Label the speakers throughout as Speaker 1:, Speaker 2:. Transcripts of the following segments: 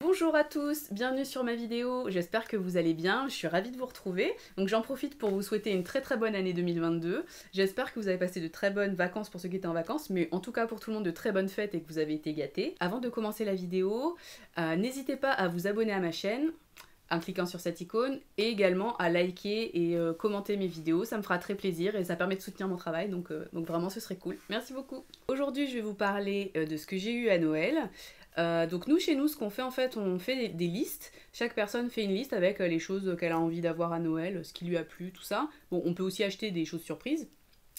Speaker 1: Bonjour à tous, bienvenue sur ma vidéo, j'espère que vous allez bien, je suis ravie de vous retrouver. Donc j'en profite pour vous souhaiter une très bonne année 2022. J'espère que vous avez passé de très bonnes vacances pour ceux qui étaient en vacances, mais en tout cas pour tout le monde de très bonnes fêtes et que vous avez été gâtés. Avant de commencer la vidéo, n'hésitez pas à vous abonner à ma chaîne en cliquant sur cette icône et également à liker et commenter mes vidéos, ça me fera très plaisir et ça permet de soutenir mon travail, donc vraiment ce serait cool. Merci beaucoup. Aujourd'hui je vais vous parler de ce que j'ai eu à Noël. Donc nous, chez nous, ce qu'on fait en fait, on fait des listes. Chaque personne fait une liste avec les choses qu'elle a envie d'avoir à Noël, ce qui lui a plu, tout ça. Bon, on peut aussi acheter des choses surprises.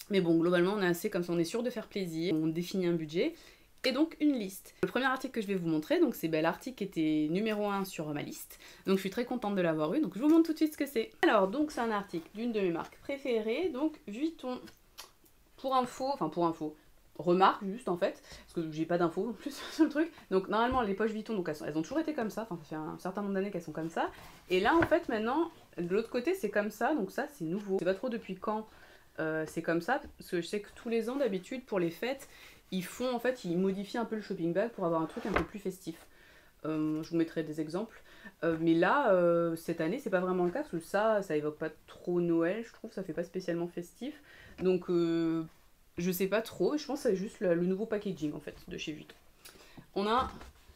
Speaker 1: Mais bon, globalement, on est assez comme ça, on est sûr de faire plaisir. On définit un budget. Et donc une liste. Le premier article que je vais vous montrer, donc c'est l'article qui était numéro 1 sur ma liste. Donc je suis très contente de l'avoir eu, donc je vous montre tout de suite ce que c'est. Alors, donc c'est un article d'une de mes marques préférées, donc Vuitton. Pour info, remarque juste en fait, parce que j'ai pas d'infos en plus sur le truc. Donc normalement les poches Vuitton, donc elles ont toujours été comme ça, enfin ça fait un certain nombre d'années qu'elles sont comme ça. Et là en fait maintenant, de l'autre côté c'est comme ça, donc ça c'est nouveau. Je sais pas trop depuis quand c'est comme ça, parce que je sais que tous les ans d'habitude pour les fêtes, ils font en fait, ils modifient un peu le shopping bag pour avoir un truc un peu plus festif. Je vous mettrai des exemples. Mais là, cette année, c'est pas vraiment le cas, parce que ça évoque pas trop Noël, je trouve, ça fait pas spécialement festif. Donc, je sais pas trop, je pense que c'est juste le nouveau packaging, en fait, de chez Vuitton. On a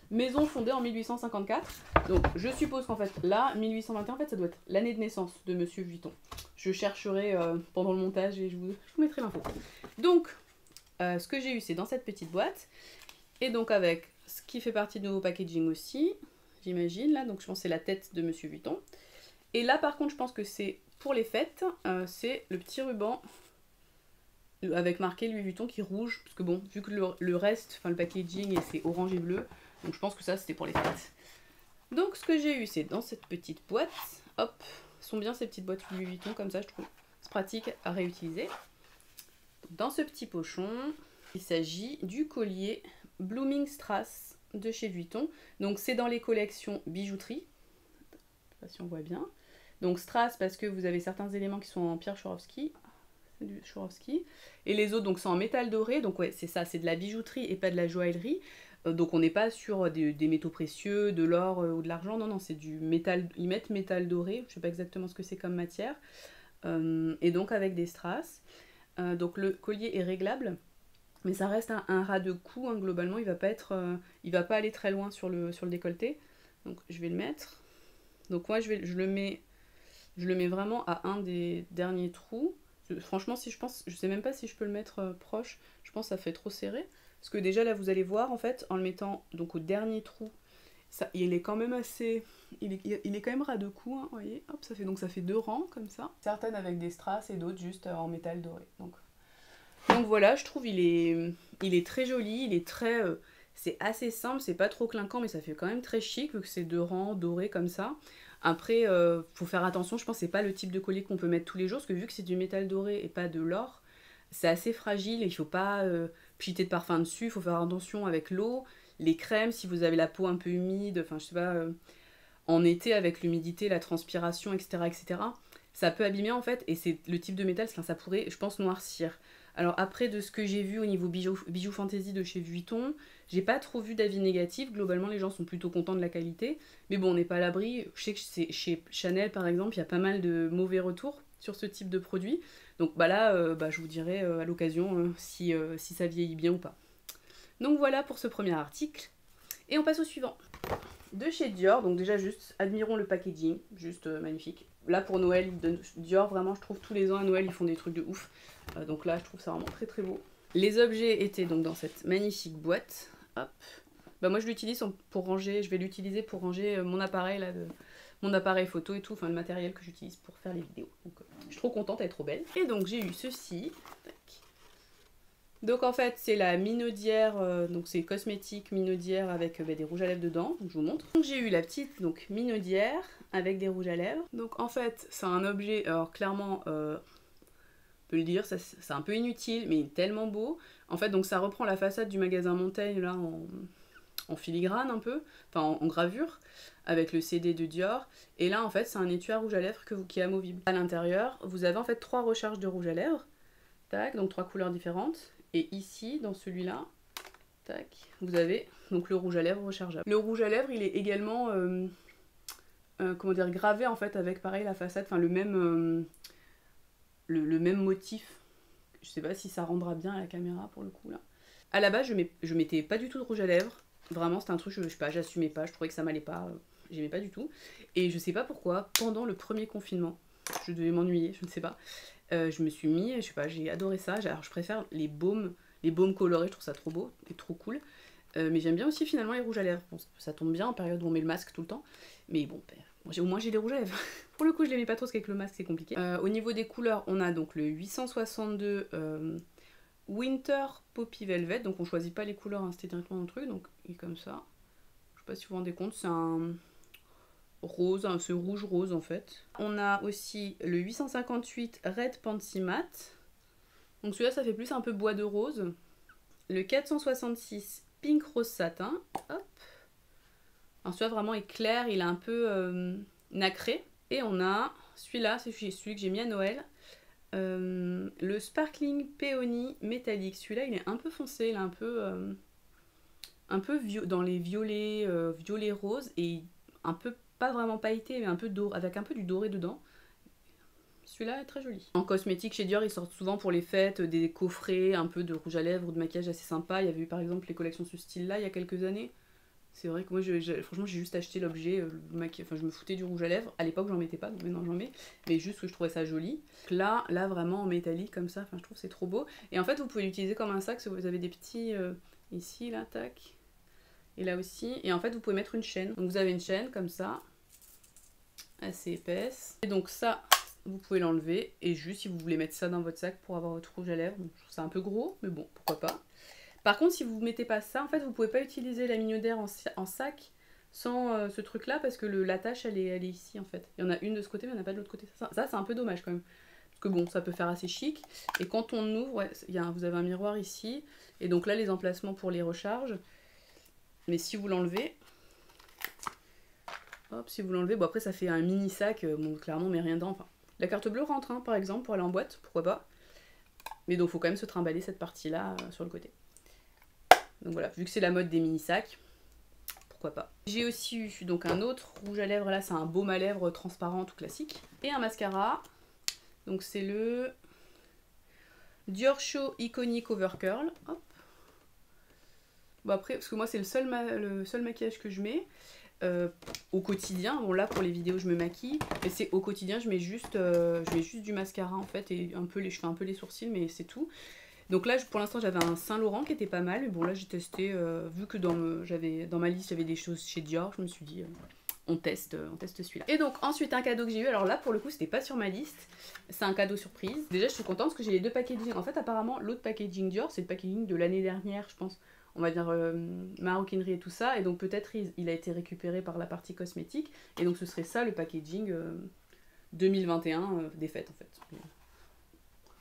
Speaker 1: maison fondée en 1854, donc je suppose qu'en fait, là, 1821, en fait, ça doit être l'année de naissance de Monsieur Vuitton. Je chercherai pendant le montage et je vous mettrai l'info. Donc, ce que j'ai eu, c'est dans cette petite boîte, et donc avec ce qui fait partie de nouveau packaging aussi, j'imagine, là, donc je pense que c'est la tête de Monsieur Vuitton. Et là, par contre, je pense que c'est pour les fêtes, c'est le petit ruban avec marqué Louis Vuitton qui est rouge, parce que bon, vu que le reste, enfin le packaging, c'est orange et bleu, donc je pense que ça, c'était pour les fêtes. Donc ce que j'ai eu, c'est dans cette petite boîte, hop, sont bien ces petites boîtes Louis Vuitton, comme ça, je trouve, c'est pratique à réutiliser. Dans ce petit pochon, il s'agit du collier Blooming Strass de chez Vuitton. Donc c'est dans les collections bijouterie. Je sais pas si on voit bien. Donc Strass parce que vous avez certains éléments qui sont en pierre Swarovski. C'est du Swarovski. Et les autres donc sont en métal doré. Donc ouais, c'est ça, c'est de la bijouterie et pas de la joaillerie. Donc on n'est pas sur des métaux précieux, de l'or ou de l'argent. Non, non, c'est du métal. Ils mettent métal doré. Je sais pas exactement ce que c'est comme matière. Et donc avec des strass. Donc le collier est réglable. Mais ça reste un ras de cou, hein, globalement, il va pas aller très loin sur le décolleté. Donc je vais le mettre. Donc moi je le mets vraiment à un des derniers trous. Franchement, si je sais même pas si je peux le mettre proche. Je pense que ça fait trop serré. Parce que déjà là, vous allez voir en fait, en le mettant donc au dernier trou, ça, il est quand même assez, il est quand même ras de cou, hein, vous voyez. Hop, ça fait 2 rangs comme ça. Certaines avec des strass et d'autres juste en métal doré. Donc voilà, je trouve il est très joli, il est très... c'est assez simple, c'est pas trop clinquant, mais ça fait quand même très chic, vu que c'est 2 rangs dorés comme ça. Après, faut faire attention, je pense que c'est pas le type de collier qu'on peut mettre tous les jours, parce que vu que c'est du métal doré et pas de l'or, c'est assez fragile et il faut pas pchiter de parfum dessus, il faut faire attention avec l'eau, les crèmes, si vous avez la peau un peu humide, enfin je sais pas, en été avec l'humidité, la transpiration, etc., ça peut abîmer en fait, et c'est le type de métal, ça pourrait, je pense, noircir. Alors après, de ce que j'ai vu au niveau bijoux fantasy de chez Vuitton, j'ai pas trop vu d'avis négatifs. Globalement, les gens sont plutôt contents de la qualité. Mais bon, on n'est pas à l'abri. Je sais que chez Chanel, par exemple, il y a pas mal de mauvais retours sur ce type de produit. Donc bah là, je vous dirai à l'occasion si ça vieillit bien ou pas. Donc voilà pour ce premier article. Et on passe au suivant. De chez Dior, donc déjà juste, admirons le packaging, juste magnifique. Là pour Noël, Dior vraiment je trouve tous les ans à Noël ils font des trucs de ouf. Donc là je trouve ça vraiment très beau. Les objets étaient donc dans cette magnifique boîte. Hop. Bah moi je l'utilise pour ranger, je vais l'utiliser pour ranger mon appareil là, mon appareil photo et tout, enfin le matériel que j'utilise pour faire les vidéos. Donc je suis trop contente, elle est trop belle. Et donc j'ai eu ceci. Tac. Donc en fait c'est la minaudière, donc c'est cosmétique minaudière avec des rouges à lèvres dedans, donc je vous montre. Donc j'ai eu la petite minaudière avec des rouges à lèvres. Donc en fait c'est un objet, alors clairement, on peut le dire, c'est un peu inutile mais tellement beau. En fait donc ça reprend la façade du magasin Montaigne là en filigrane un peu, enfin en gravure, avec le CD de Dior. Et là en fait c'est un étui à rouge à lèvres qui est amovible. À l'intérieur vous avez en fait 3 recharges de rouge à lèvres. Tac, donc 3 couleurs différentes. Et ici, dans celui-là, tac, vous avez donc le rouge à lèvres rechargeable. Le rouge à lèvres, il est également comment dire, gravé en fait avec pareil la façade, enfin le même motif. Je sais pas si ça rendra bien à la caméra pour le coup là. À la base, je mettais pas du tout de rouge à lèvres. Vraiment, c'était un truc, je sais pas, j'assumais pas, je trouvais que ça m'allait pas, j'aimais pas du tout. Et je sais pas pourquoi, pendant le premier confinement, je devais m'ennuyer, je ne sais pas, je me suis mis, je sais pas, j'ai adoré ça. Alors je préfère les baumes colorés, je trouve ça trop beau et trop cool. Mais j'aime bien aussi finalement les rouges à lèvres. Bon, ça tombe bien en période où on met le masque tout le temps. Mais bon, au moins j'ai les rouges à lèvres. Pour le coup, je les mets pas trop parce qu'avec le masque c'est compliqué. Au niveau des couleurs, on a donc le 862 Winter Poppy Velvet. Donc on choisit pas les couleurs, hein, c'était directement dans le truc. Donc il est comme ça. Je sais pas si vous vous rendez compte, c'est un rose, hein, c'est rouge rose en fait. On a aussi le 858 Red Pansy Matte. Donc celui-là ça fait plus un peu bois de rose. Le 466 Pink Rose Satin. Hop. Alors celui-là vraiment est clair, il est un peu nacré. Et on a celui-là, c'est celui que j'ai mis à Noël. Le Sparkling Peony Métallique. Celui-là il est un peu foncé, il est un peu dans les violets, violet rose et un peu pas vraiment pailleté mais un peu doré, avec un peu du doré dedans. Celui-là est très joli. En cosmétique chez Dior, ils sortent souvent pour les fêtes des coffrets, un peu de rouge à lèvres ou de maquillage assez sympa. Il y avait eu par exemple les collections ce style-là il y a quelques années. C'est vrai que moi, franchement, j'ai juste acheté l'objet, enfin je me foutais du rouge à lèvres. À l'époque, j'en mettais pas, donc maintenant j'en mets. Mais juste que je trouvais ça joli. Là vraiment en métallique comme ça, enfin je trouve c'est trop beau. Et en fait, vous pouvez l'utiliser comme un sac, si vous avez des petits ici, là, tac. Et là aussi. Et en fait, vous pouvez mettre une chaîne. Donc vous avez une chaîne comme ça, assez épaisse. Et donc ça, vous pouvez l'enlever. Et juste si vous voulez mettre ça dans votre sac pour avoir votre rouge à lèvres. Donc, je trouve ça un peu gros, mais bon, pourquoi pas. Par contre, si vous ne mettez pas ça, en fait, vous pouvez pas utiliser la Minaudeère en sac sans ce truc-là, parce que l'attache, elle est ici, en fait. Il y en a une de ce côté, mais il n'y en a pas de l'autre côté. Ça c'est un peu dommage, quand même. Parce que bon, ça peut faire assez chic. Et quand on ouvre, ouais, vous avez un miroir ici. Et donc là, les emplacements pour les recharges. Mais si vous l'enlevez... Hop, si vous l'enlevez, bon après, ça fait un mini sac. Bon, clairement, on met rien dedans. Enfin, la carte bleue rentre, hein, par exemple, pour aller en boîte, pourquoi pas. Mais donc, il faut quand même se trimballer cette partie-là sur le côté. Donc voilà, vu que c'est la mode des mini-sacs, pourquoi pas. J'ai aussi eu donc un autre rouge à lèvres, là c'est un baume à lèvres transparent tout classique. Et un mascara, donc c'est le Dior Show Iconic Overcurl. Hop. Bon après, parce que moi c'est le seul maquillage que je mets au quotidien. Bon là pour les vidéos je me maquille, mais c'est au quotidien je mets juste du mascara en fait, et je fais un peu les sourcils, mais c'est tout. Donc là, pour l'instant, j'avais un Saint Laurent qui était pas mal. Mais bon, là, j'ai testé, vu que dans ma liste, j'avais des choses chez Dior, je me suis dit, on teste celui-là. Et donc, ensuite, un cadeau que j'ai eu. Alors là, pour le coup, c'était pas sur ma liste. C'est un cadeau surprise. Déjà, je suis contente parce que j'ai les deux packaging. En fait, apparemment, l'autre packaging Dior, c'est le packaging de l'année dernière, je pense. On va dire maroquinerie et tout ça. Et donc, peut-être, il a été récupéré par la partie cosmétique. Et donc, ce serait ça, le packaging 2021 des fêtes, en fait.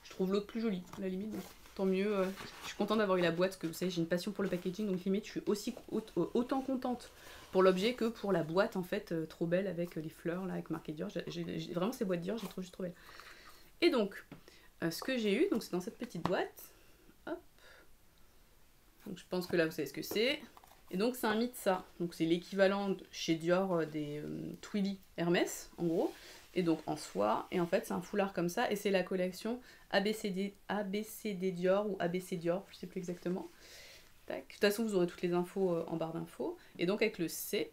Speaker 1: Je trouve l'autre plus joli, à la limite. Donc. Tant mieux, je suis contente d'avoir eu la boîte, parce que vous savez, j'ai une passion pour le packaging, donc limite, je suis aussi autant contente pour l'objet que pour la boîte, en fait, trop belle, avec les fleurs, là, avec marqué Dior. Vraiment, ces boîtes Dior, je les trouve juste trop belles. Et donc, ce que j'ai eu, donc c'est dans cette petite boîte. Hop. Donc, je pense que là, vous savez ce que c'est. Et donc, c'est un Mitsa. Donc, c'est l'équivalent chez Dior des Twilly Hermès, en gros. Et donc en soie, et en fait c'est un foulard comme ça, et c'est la collection ABCD Dior ou ABC Dior, je sais plus exactement. Tac. De toute façon vous aurez toutes les infos en barre d'infos, et donc avec le C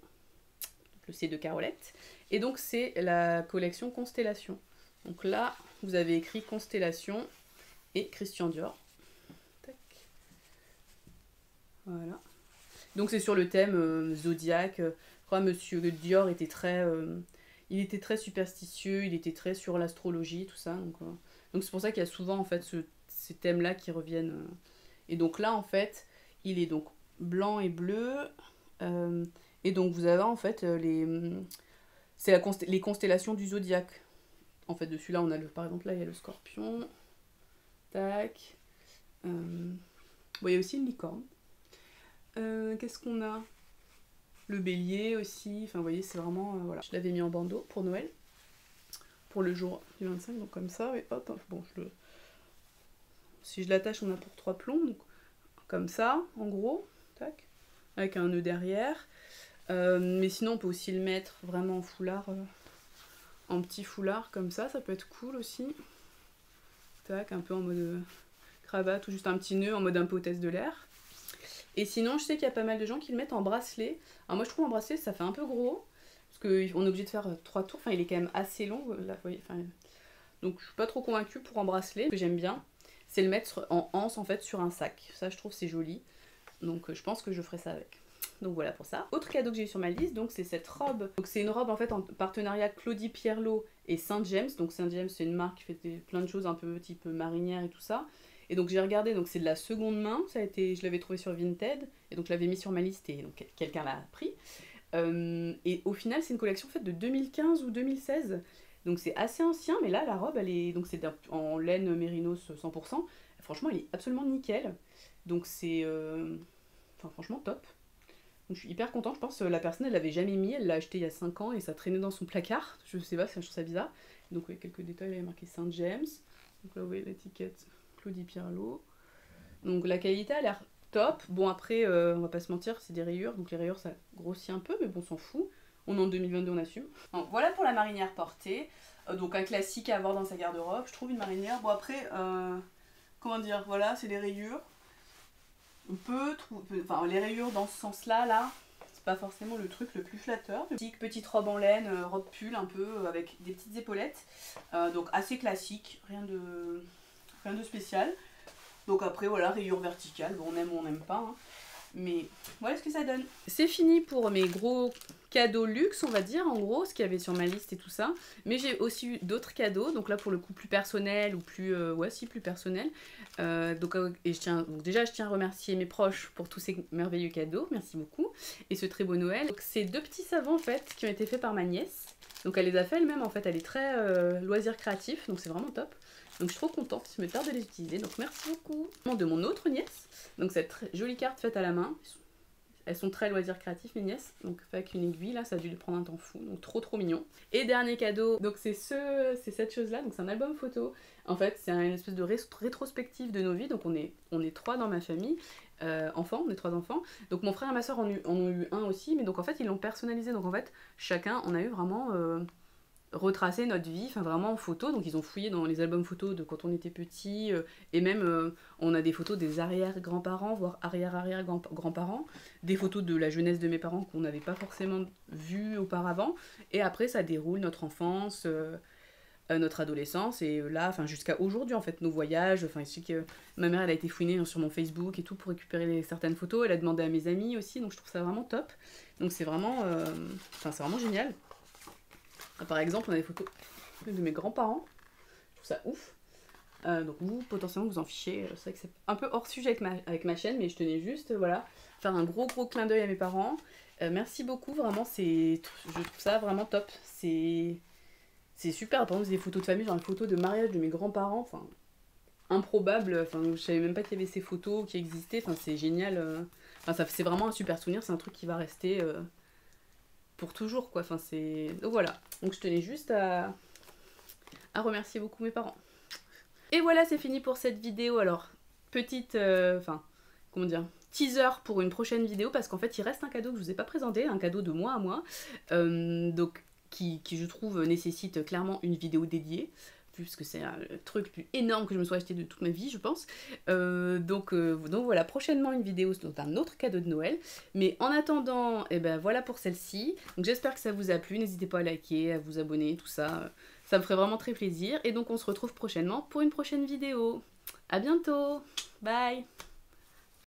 Speaker 1: de Carolette, et donc c'est la collection Constellation. Donc là vous avez écrit Constellation et Christian Dior. Tac. Voilà. Donc c'est sur le thème Zodiac, je crois Monsieur Dior était très... il était très superstitieux, il était très sur l'astrologie, tout ça. Donc c'est pour ça qu'il y a souvent en fait ces thèmes-là qui reviennent. Et donc là en fait, il est donc blanc et bleu. Et donc vous avez en fait les constellations du zodiaque. En fait, dessus là, on a par exemple là, il y a le scorpion. Tac. Bon, il y a aussi une licorne. Qu'est-ce qu'on a ? Le bélier aussi, enfin vous voyez c'est vraiment, voilà. Je l'avais mis en bandeau pour Noël, pour le jour du 25, donc comme ça, et hop, bon si je l'attache on a pour 3 plombs, donc comme ça, en gros, tac, avec un nœud derrière. Mais sinon on peut aussi le mettre vraiment en foulard, en petit foulard comme ça peut être cool aussi. Tac, un peu en mode cravate ou juste un petit nœud en mode un peu hôtesse de l'air. Et sinon je sais qu'il y a pas mal de gens qui le mettent en bracelet. Alors moi je trouve en bracelet ça fait un peu gros, parce qu'on est obligé de faire 3 tours, enfin il est quand même assez long, là, vous voyez, enfin, donc je suis pas trop convaincue pour en bracelet. Ce que j'aime bien, c'est le mettre en anse en fait sur un sac. Ça je trouve c'est joli, donc je pense que je ferai ça avec. Donc voilà pour ça. Autre cadeau que j'ai eu sur ma liste, donc c'est cette robe. Donc c'est une robe en fait en partenariat Claudie Pierlot et Saint James. Donc Saint James c'est une marque qui fait plein de choses un peu type marinière et tout ça. Et donc j'ai regardé, donc c'est de la seconde main, je l'avais trouvé sur Vinted, et donc je l'avais mis sur ma liste et donc quelqu'un l'a pris. Et au final c'est une collection faite de 2015 ou 2016. Donc c'est assez ancien, mais là la robe elle est, donc c'est en laine mérinos 100%. Franchement elle est absolument nickel. Donc c'est, enfin franchement top. Donc je suis hyper contente, je pense que la personne elle l'avait jamais mis, elle l'a acheté il y a 5 ans et ça traînait dans son placard. Je sais pas, je trouve ça bizarre. Donc il y a quelques détails, il y a marqué Saint James. Donc là vous voyez l'étiquette Claudie Pierlot. Donc la qualité a l'air top. Bon après, on va pas se mentir, c'est des rayures, donc les rayures ça grossit un peu, mais bon on s'en fout. On est en 2022, on assume. Donc, voilà pour la marinière portée. Donc un classique à avoir dans sa garde-robe, je trouve une marinière. Bon après, comment dire, voilà, c'est des rayures. On peut trouver, enfin les rayures dans ce sens-là, là, c'est pas forcément le truc le plus flatteur. Petite robe en laine, robe pull un peu, avec des petites épaulettes. Donc assez classique, rien de spécial. Donc après voilà, rayures verticales, bon, on aime ou on n'aime pas, hein. Mais voilà ce que ça donne. C'est fini pour mes gros cadeaux luxe, on va dire, en gros, ce qu'il y avait sur ma liste et tout ça. Mais j'ai aussi eu d'autres cadeaux, donc là pour le coup plus personnel ou plus, ouais si plus personnel. Donc déjà je tiens à remercier mes proches pour tous ces merveilleux cadeaux, merci beaucoup. Et ce très beau Noël. Donc c'est 2 petits savons en fait qui ont été faits par ma nièce. Donc elle les a fait elle-même en fait, elle est très loisir créatif, donc c'est vraiment top. Donc je suis trop contente, je me tarde de les utiliser, donc merci beaucoup. De mon autre nièce, donc cette jolie carte faite à la main. Elles sont très loisirs créatifs mes nièces, donc fait avec une aiguille là, ça a dû lui prendre un temps fou, donc trop mignon. Et dernier cadeau, donc c'est cette chose là, donc c'est un album photo. En fait c'est une espèce de rétrospective de nos vies, donc on est 3 dans ma famille, enfants, on est 3 enfants. Donc mon frère et ma soeur en ont eu un aussi, mais donc en fait ils l'ont personnalisé, donc en fait chacun on a eu vraiment retracer notre vie, enfin vraiment en photo. Donc ils ont fouillé dans les albums photos de quand on était petit, et même on a des photos des arrière-grands-parents, voire arrière-arrière-grands-parents, des photos de la jeunesse de mes parents qu'on n'avait pas forcément vues auparavant, et après ça déroule notre enfance, notre adolescence, et là, enfin jusqu'à aujourd'hui en fait, nos voyages, enfin je sais que ma mère elle a été fouinée sur mon Facebook et tout pour récupérer certaines photos, elle a demandé à mes amis aussi, donc je trouve ça vraiment top. Donc c'est vraiment, enfin c'est vraiment génial. Par exemple, on a des photos de mes grands-parents. Je trouve ça ouf. Donc vous, potentiellement, vous en fichez. C'est vrai que c'est un peu hors sujet avec ma chaîne, mais je tenais juste, voilà, faire un gros clin d'œil à mes parents. Merci beaucoup, vraiment, je trouve ça vraiment top. C'est super. Par exemple, des photos de famille, genre une photo de mariage de mes grands-parents, enfin, improbable. Enfin, je savais même pas qu'il y avait ces photos qui existaient. Enfin, c'est génial. Enfin, c'est vraiment un super souvenir. C'est un truc qui va rester pour toujours, quoi. Enfin, donc voilà. Donc je tenais juste à remercier beaucoup mes parents. Et voilà, c'est fini pour cette vidéo. Alors, petite, comment dire, teaser pour une prochaine vidéo, parce qu'en fait, il reste un cadeau que je vous ai pas présenté, un cadeau de moi à moi, donc qui je trouve nécessite clairement une vidéo dédiée, puisque c'est le truc le plus énorme que je me sois acheté de toute ma vie, je pense. Donc voilà, prochainement une vidéo d'un autre cadeau de Noël. Mais en attendant, et ben voilà pour celle-ci. Donc j'espère que ça vous a plu. N'hésitez pas à liker, à vous abonner, tout ça. Ça me ferait vraiment très plaisir. Et donc on se retrouve prochainement pour une prochaine vidéo. À bientôt. Bye.